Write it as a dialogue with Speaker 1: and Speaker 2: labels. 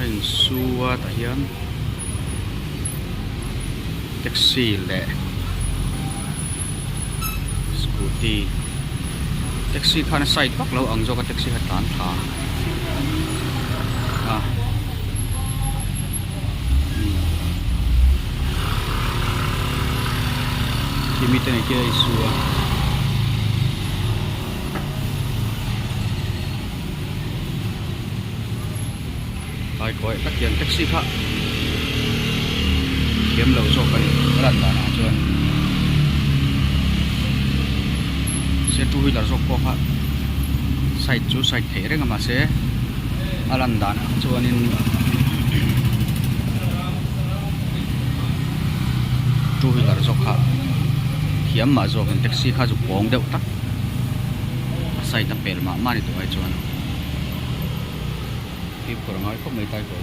Speaker 1: in suwa ta hian taxi le scooty taxi khan side pak lo ang zo ka taxi ha tan tha kimi te ne ke suwa ai coi các kiện taxi khác kiếm lâu cho cái lần đó là cho xe two wheeler cho có khác side chú side thế đấy mà xe lần đó cho nên two wheeler cho khác hiếm mà cho cái taxi khác chụp bóng đều tắt side tập bể mà đi tụi ai cho khi còn nói không mấy tay của